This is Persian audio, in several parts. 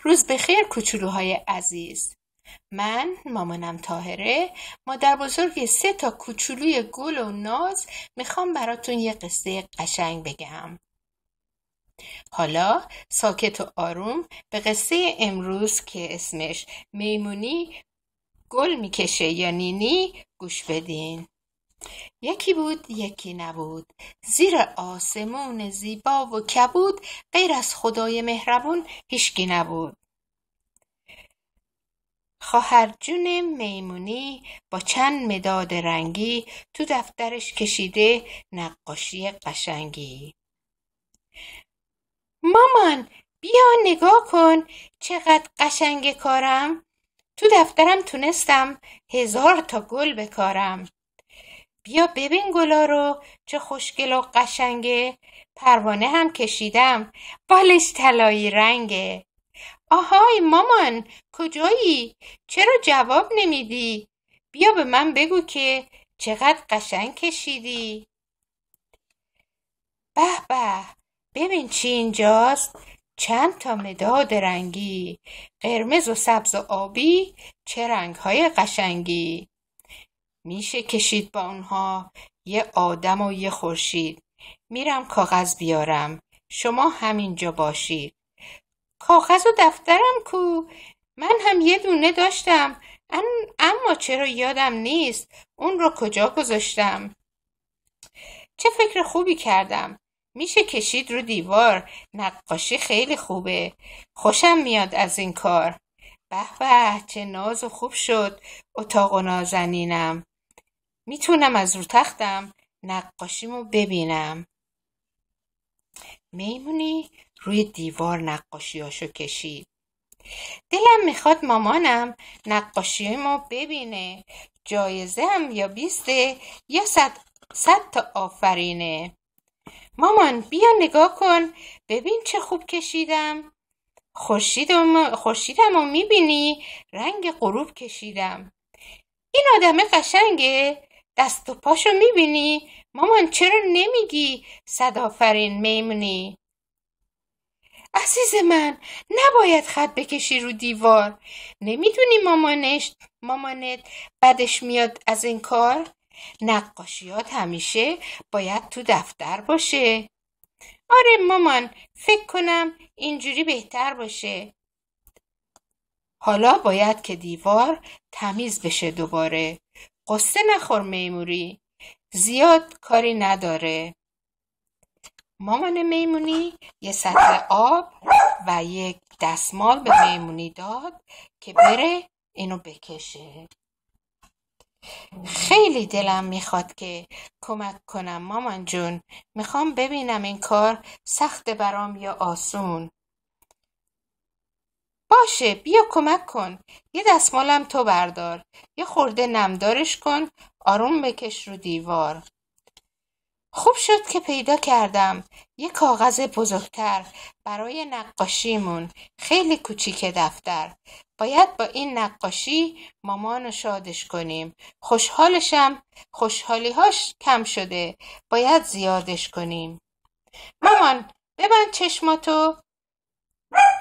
روز بخیر کوچولوهای عزیز. من مامانم طاهره، مادر بزرگ 3 کوچولوی گل و ناز میخوام براتون یه قصه قشنگ بگم. حالا ساکت و آروم به قصه امروز که اسمش میمونی گل میکشه یا نینی گوش بدین. یکی بود یکی نبود، زیر آسمون زیبا و کبود، غیر از خدای مهربون هیچکی نبود. خواهر جون میمونی با چند مداد رنگی تو دفترش کشیده نقاشی قشنگی. مامان بیا نگاه کن چقدر قشنگ کارم، تو دفترم تونستم 1000 گل بکارم. بیا ببین گلا رو چه خوشگل و قشنگه، پروانه هم کشیدم بالش طلایی رنگه. آهای مامان کجایی؟ چرا جواب نمیدی؟ بیا به من بگو که چقدر قشنگ کشیدی. به به ببین چی اینجاست، چند تا مداد رنگی، قرمز و سبز و آبی، چه رنگ‌های قشنگی. میشه کشید با اونها یه آدم و یه خورشید. میرم کاغذ بیارم، شما همینجا باشید. کاغذ و دفترم کو؟ من هم یه دونه داشتم، اما چرا یادم نیست اون رو کجا گذاشتم. چه فکر خوبی کردم، میشه کشید رو دیوار، نقاشی خیلی خوبه، خوشم میاد از این کار. به به چه ناز و خوب شد اتاق و نازنینم، میتونم از رو تختم نقاشیمو ببینم. میمونی روی دیوار نقاشیاشو کشید. دلم میخواد مامانم نقاشیمو ببینه، جایزه هم یا 20 یا 100 تا آفرینه. مامان بیا نگاه کن ببین چه خوب کشیدم، خورشیدمو میبینی رنگ غروب کشیدم. این آدم قشنگه، دست و پاشو میبینی؟ مامان چرا نمیگی 100 آفرین میمونی؟ عزیز من نباید خط بکشی رو دیوار، نمیدونی مامانت بدش میاد از این کار؟ نقاشیات همیشه باید تو دفتر باشه. آره مامان فکر کنم اینجوری بهتر باشه. حالا باید که دیوار تمیز بشه دوباره. قصه نخور میمونی، زیاد کاری نداره. مامان میمونی یه سطل آب و یک دستمال به میمونی داد که بره اینو بکشه. خیلی دلم میخواد که کمک کنم مامان جون، میخوام ببینم این کار سخت برام یا آسون. باشه بیا کمک کن، یه دستمالم تو بردار، یه خورده نمدارش کن، آروم بکش رو دیوار. خوب شد که پیدا کردم یه کاغذ بزرگتر برای نقاشیمون، خیلی کوچیک دفتر. باید با این نقاشی مامانو شادش کنیم. خوشحالیهاش کم شده، باید زیادش کنیم. مامان ببند چشماتو،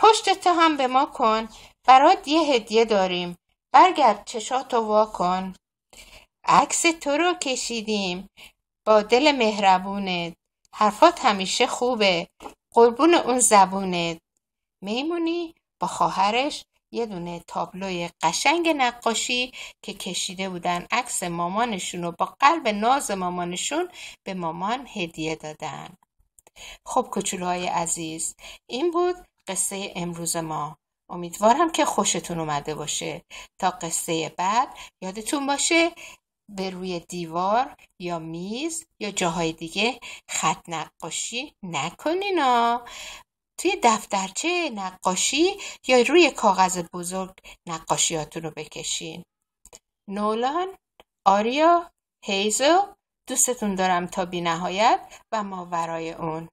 پشتتو هم به ما کن، برات یه هدیه داریم، برگرد چشاتو وا کن. عکس تو رو کشیدیم با دل مهربونت، حرفات همیشه خوبه، قربون اون زبونت. میمونی با خواهرش یه دونه تابلوی قشنگ نقاشی که کشیده بودن عکس مامانشون رو با قلب ناز مامانشون به مامان هدیه دادن. خب کوچولوهای عزیز، این بود قصه امروز ما. امیدوارم که خوشتون اومده باشه. تا قصه بعد یادتون باشه به روی دیوار یا میز یا جاهای دیگه خط نقاشی نکنین ها. توی دفترچه نقاشی یا روی کاغذ بزرگ نقاشیاتون رو بکشین. نولان، آریا، هیزو، دوستتون دارم تا بی نهایت و ماورای اون.